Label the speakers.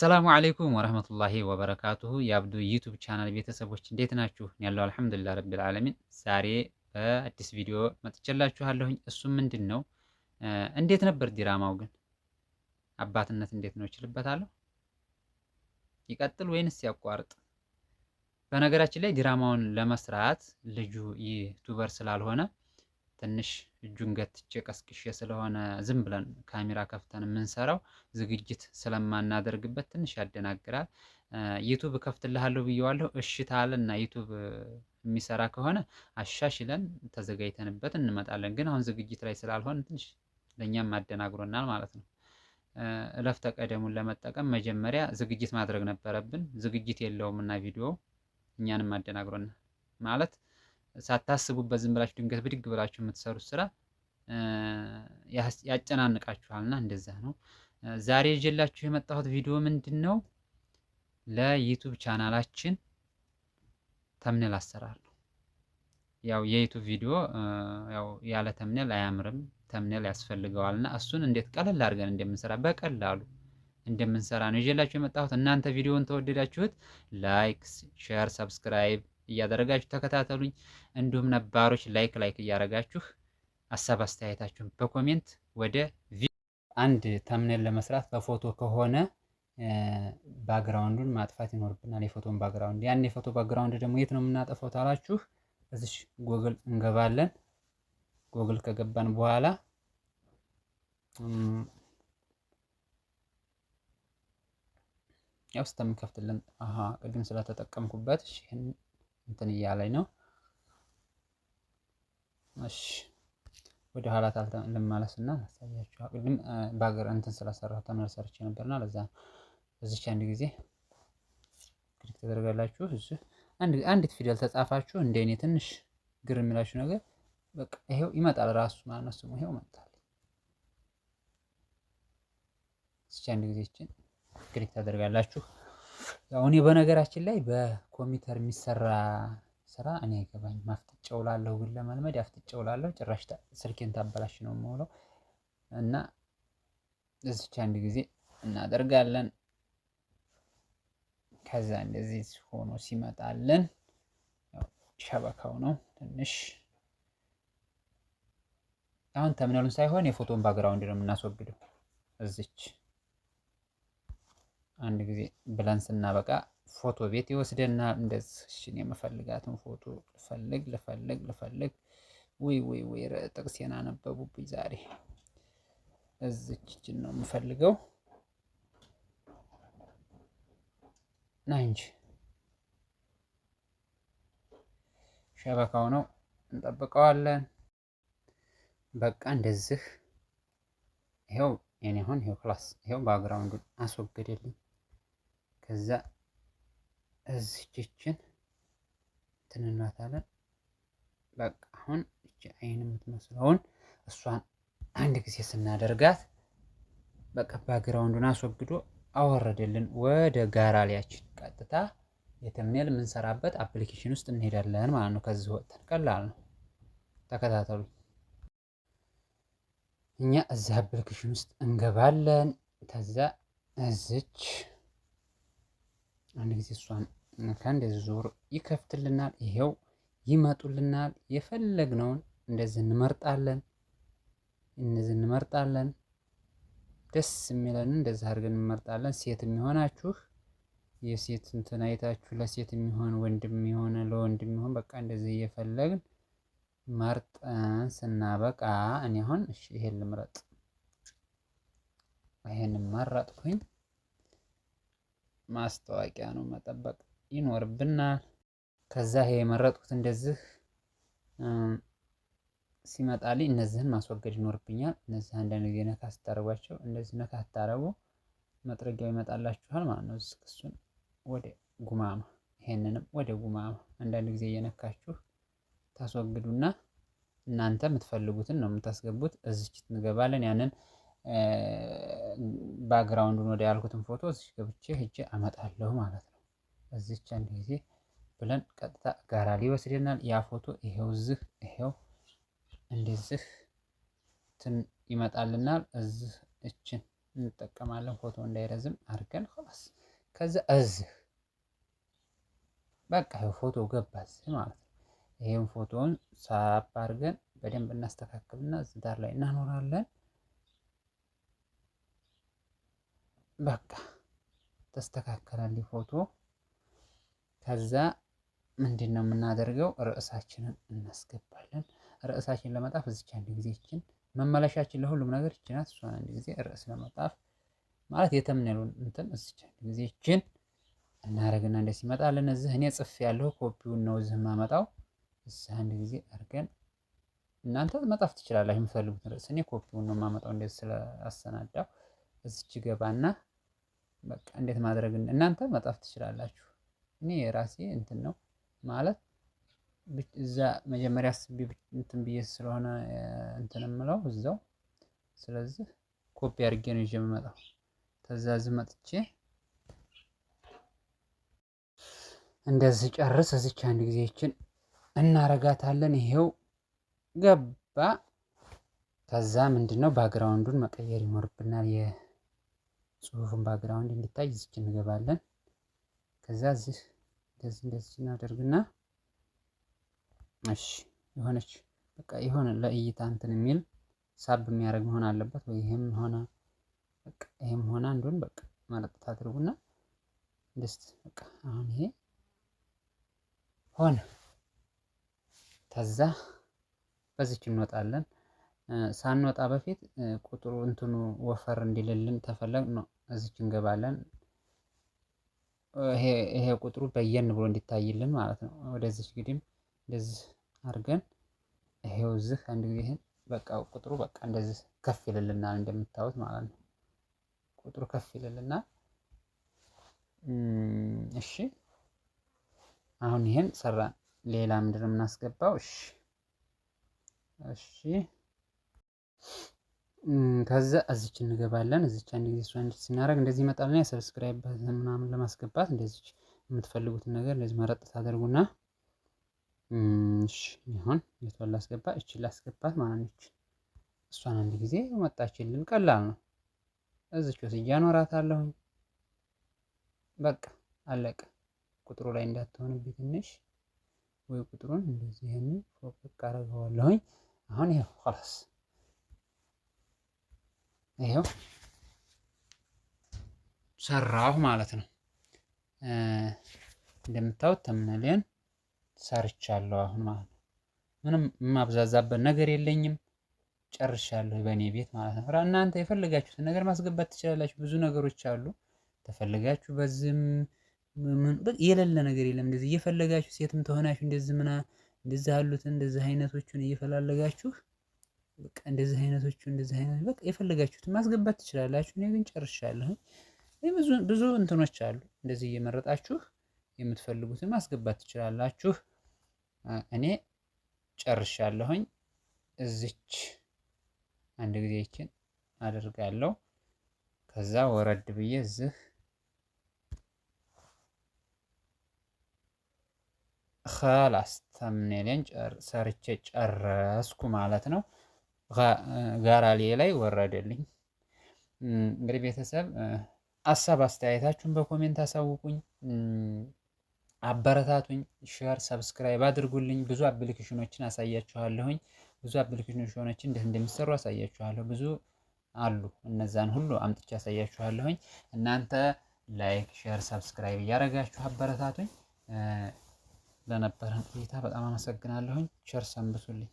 Speaker 1: አሰላሙ አለይኩም ወረህመቱላሂ ወበረካቱሁ የአብዱ ዩቱብ ቻናል ቤተሰቦች እንዴት ናችሁ? ያለው አልሐምዱሊላህ ረቢል ዓለሚን። ዛሬ በአዲስ ቪዲዮ መጥቼላችኋለሁኝ። እሱም ምንድን ነው? እንዴት ነበር ዲራማው ግን? አባትነት እንዴት ነው? እችልበታለሁ? ይቀጥል ወይንስ ያቋርጥ? በነገራችን ላይ ዲራማውን ለመስራት ልጁ ዩቱበር ስላልሆነ ትንሽ እጁን ገትቼ ቀስቅሼ ስለሆነ ዝም ብለን ካሜራ ከፍተን የምንሰራው ዝግጅት ስለማናደርግበት ትንሽ ያደናግራል። ዩቱብ እከፍትልሃለሁ ብየዋለሁ። እሽታል እና ዩቱብ የሚሰራ ከሆነ አሻሽለን ተዘጋጅተንበት እንመጣለን። ግን አሁን ዝግጅት ላይ ስላልሆን ትንሽ ለእኛም አደናግሮናል ማለት ነው። እለፍ ተቀደሙን ለመጠቀም መጀመሪያ ዝግጅት ማድረግ ነበረብን። ዝግጅት የለውም እና ቪዲዮ እኛንም አደናግሮናል ማለት ሳታስቡበት ዝም ብላችሁ ድንገት ብድግ ብላችሁ የምትሰሩት ስራ ያጨናንቃችኋልና እንደዛ ነው። ዛሬ ይዤላችሁ የመጣሁት ቪዲዮ ምንድን ነው? ለዩቱብ ቻናላችን ተምኔል አሰራር ነው። ያው የዩቱብ ቪዲዮ ያው ያለ ተምኔል አያምርም፣ ተምኔል ያስፈልገዋልና እሱን እንዴት ቀለል አድርገን እንደምንሰራ በቀላሉ እንደምንሰራ ነው ይዤላችሁ የመጣሁት። እናንተ ቪዲዮውን ተወደዳችሁት ላይክ፣ ሼር፣ ሰብስክራይብ እያደረጋችሁ ተከታተሉኝ። እንዲሁም ነባሮች ላይክ እያደረጋችሁ ሀሳብ አስተያየታችሁን በኮሜንት ወደ አንድ ተምኔል ለመስራት በፎቶ ከሆነ ባክግራውንዱን ማጥፋት ይኖርብናል። የፎቶን ባክግራውንድ ያን የፎቶ ባክግራውንድ ደግሞ የት ነው የምናጠፋው ታላችሁ? እዚሽ ጎግል እንገባለን። ጎግል ከገባን በኋላ ያው እስከሚከፍትልን ቅድም ስለተጠቀምኩበት ይሄን እንትን እያለኝ ነው። እሺ ወደ ኋላ ልመለስና አሳያችሁ። ቅድም ባገር እንትን ስለሰራሁ ተምኔል ሰርቼ ነበርና ለዛ እዚች አንድ ጊዜ ክሊክ ተደርጋላችሁ። እዚህ አንዲት ፊደል ተጻፋችሁ እንደኔ ትንሽ ግር የሚላችሁ ነገር በቃ ይሄው ይመጣል ራሱ ማለት ነው። ስሙ ይሄው መጣል። እዚች አንድ ጊዜ እቺን ክሊክ ታደርጋላችሁ። ያው እኔ በነገራችን ላይ በኮምፒውተር የሚሰራ ስራ እኔ አይገባኝም። አፍጥጬው እላለሁ ግን ለመልመድ አፍጥጬው እላለሁ። ጭራሽ ስልኬን ታበላሽ ነው የምውለው እና እዚች አንድ ጊዜ እናደርጋለን። ከዛ እንደዚህ ሆኖ ሲመጣልን ያው ሸበካው ነው ትንሽ አሁን ተምኔሉን ሳይሆን የፎቶን ባክግራውንድ ነው የምናስወግደው። እዚች አንድ ጊዜ ብለን ስናበቃ ፎቶ ቤት ይወስደናል። እንደዚህ የምፈልጋትን ፎቶ ልፈልግ ወይ ጥቅሴን አነበቡብኝ ዛሬ። እዚችን ነው የምፈልገው ና እንጂ ሸበካው ነው እንጠብቀዋለን። በቃ እንደዚህ ይሄው የኔ አሁን ይሄው ክላስ ይሄው ባክግራውንዱን አስወገደልኝ። ከዛ እዚችን ትንናታለን። በቃ አሁን እቺ አይን የምትመስለውን እሷን አንድ ጊዜ ስናደርጋት በቃ ባክግራውንዱን አስወግዶ አወረደልን ወደ ጋራሊያችን። ቀጥታ የተምኔል የምንሰራበት አፕሊኬሽን ውስጥ እንሄዳለን ማለት ነው። ከዚህ ወጥተን ቀላል ነው፣ ተከታተሉ። እኛ እዚህ አፕሊኬሽን ውስጥ እንገባለን። ከዛ እዚች አንድ ጊዜ እሷን ከእንደዚህ ዞር ይከፍትልናል። ይሄው ይመጡልናል። የፈለግነውን እንደዚህ እንመርጣለን። ደስ የሚለን እንደዚህ አድርገን እንመርጣለን። ሴት የሚሆናችሁ የሴት እንትን አይታችሁ ለሴት የሚሆን ወንድም የሚሆን ለወንድም የሚሆን በቃ እንደዚህ እየፈለግን መርጠን ስናበቃ እኔ አሁን እሺ ይሄን ልምረጥ። ይሄንን መረጥኩኝ። ማስታወቂያ ነው መጠበቅ ይኖርብናል። ከዛ ይሄ የመረጥኩት እንደዚህ ሲመጣልኝ እነዚህን ማስወገድ ይኖርብኛል። እነዚህ አንዳንድ ጊዜ ነካ ስታደርጓቸው እንደዚህ ነካ ስታደርጉ መጥረጊያው ይመጣላችኋል ማለት ነው። እሱን ወደ ጉማማ ይሄንንም ወደ ጉማማ አንዳንድ ጊዜ እየነካችሁ ታስወግዱና እናንተ የምትፈልጉትን ነው የምታስገቡት። እዚች እንገባለን። ያንን ባክግራውንዱን ወደ ያልኩትን ፎቶ እዚች ገብቼ ሄጄ አመጣለሁ ማለት ነው። እዚች አንድ ጊዜ ብለን ቀጥታ ጋራሊ ይወስደናል። ያ ፎቶ ይሄው እዚህ ይሄው እንደዚህ ይመጣልናል። እዚህ እችን እንጠቀማለን። ፎቶ እንዳይረዝም አድርገን خلاص ከዛ እዚህ በቃ ፎቶ ገባ እዚህ ማለት ነው። ይሄን ፎቶውን ሳብ አድርገን በደንብ እናስተካክልና እዚህ ዳር ላይ እናኖራለን። በቃ ተስተካከላል ፎቶ። ከዛ ምንድነው የምናደርገው? ርዕሳችንን እናስገባለን። ርዕሳችንን ለመጻፍ እዚች አንድ ጊዜ ይችን መመለሻችን ለሁሉም ነገር ይች ናት። እሷን አንድ ጊዜ ርዕስ ለመጻፍ ማለት የተምኔሉን እንትን እዚች አንድ ጊዜ ይችን እናደርግና እንደዚህ ይመጣልን። እዚህ እኔ ጽፍ ያለው ኮፒውን ነው እዚህ የማመጣው። እዚህ አንድ ጊዜ አድርገን እናንተ መጻፍ ትችላላችሁ የምትፈልጉትን ርዕስ። እኔ ኮፒውን ነው የማመጣው እንደዚህ ስለአሰናዳው። እዚች ገባና በቃ እንዴት ማድረግ እናንተ መጻፍ ትችላላችሁ። እኔ የራሴ እንትን ነው ማለት እዛ መጀመሪያ አስቤ እንትን ብዬ ስለሆነ እንትን የምለው እዛው። ስለዚህ ኮፒ አድርጌ ነው ይዤ የምመጣው። ከዛ እዚህ መጥቼ እንደዚህ ጨርስ እዚች አንድ ጊዜ ይችን እናረጋታለን። ይሄው ገባ። ከዛ ምንድነው ባክግራውንዱን መቀየር ይኖርብናል። የጽሁፉን ባክግራውንድ እንዲታይ እዚች እንገባለን። ከዛ እዚህ እንደዚህ እናደርግና እሺ የሆነች በቃ የሆነ ለእይታ እንትን የሚል ሳብ የሚያደርግ መሆን አለበት። ወይ ይሄም ሆነ በቃ ይሄም ሆነ አንዱን በቃ ማለት ታድርጉና ደስ በቃ አሁን ይሄ ሆነ። ከዛ በዚች እንወጣለን። ሳንወጣ በፊት ቁጥሩ እንትኑ ወፈር እንዲልልን ተፈለግ ነው እዚች እንገባለን። ይሄ ቁጥሩ በየን ብሎ እንዲታይልን ማለት ነው። ወደዚች ግድም እንደዚህ አድርገን ይሄው እዚህ አንድ ጊዜ ይሄን በቃ ቁጥሩ በቃ እንደዚህ ከፍ ይልልናል እንደምታዩት ማለት ነው። ቁጥሩ ከፍ ይልልናል። እሺ አሁን ይሄን ሰራን። ሌላ ምንድነው የምናስገባው? እሺ ከዛ እዚች እንገባለን። እዚች አንድ ጊዜ እሷን ስናደርግ እንደዚህ ይመጣልና የሰብስክራይብ ምናምን ለማስገባት እንደዚች የምትፈልጉትን ነገር እንደዚህ መረጥ ታደርጉና እሺ ይሁን የቷን ላስገባ? እቺን ላስገባት ማለት ነች። እሷን አንድ ጊዜ መጣችልን። ቀላል ነው። እዚች ወስጄ አኖራታለሁኝ። በቃ አለቀ። ቁጥሩ ላይ እንዳትሆንብኝ ትንሽ ወይ ቁጥሩን እንደዚህ ይሄንን ፎቅ አደርገዋለሁኝ። አሁን ይሄው خلاص ይሄው ሰራሁ ማለት ነው። እንደምታዩት ተምኔሌን ሰርቻለሁ አሁን ማለት ነው። ምንም የማብዛዛበት ነገር የለኝም። ጨርሻለሁ በእኔ ቤት ማለት ነው። እናንተ የፈለጋችሁትን ነገር ማስገባት ትችላላችሁ። ብዙ ነገሮች አሉ። ተፈልጋችሁ በዚህም የሌለ ነገር የለም። እንደዚህ እየፈለጋችሁ ሴትም ተሆናችሁ እንደዚህ እንደዚህ ያሉትን እንደዚህ አይነቶቹን እየፈላለጋችሁ በቃ እንደዚህ አይነቶቹ እንደዚህ አይነት በቃ የፈለጋችሁትን ማስገባት ትችላላችሁ። እኔ ግን ጨርሻለሁ። ብዙ እንትኖች አሉ። እንደዚህ እየመረጣችሁ የምትፈልጉትን ማስገባት ትችላላችሁ። እኔ ጨርሻለሁኝ። እዚች አንድ ጊዜ ይችን አደርጋለሁ። ከዛ ወረድ ብዬ እዚህ خلاص ተምኔሌን ሰርቼ ጨረስኩ ማለት ነው። ጋራሌ ላይ ወረደልኝ። እንግዲህ ቤተሰብ ሀሳብ አስተያየታችሁን በኮሜንት አሳውቁኝ፣ አበረታቱኝ፣ ሼር ሰብስክራይብ አድርጉልኝ። ብዙ አፕሊኬሽኖችን አሳያችኋለሁኝ። ብዙ አፕሊኬሽኖችን እንዴት እንደሚሰሩ አሳያችኋለሁ። ብዙ አሉ። እነዛን ሁሉ አምጥቼ አሳያችኋለሁኝ። እናንተ ላይክ፣ ሼር፣ ሰብስክራይብ እያደረጋችሁ አበረታቱኝ። ለነበረን ቆይታ በጣም አመሰግናለሁኝ። ቸር ሰንብቱልኝ።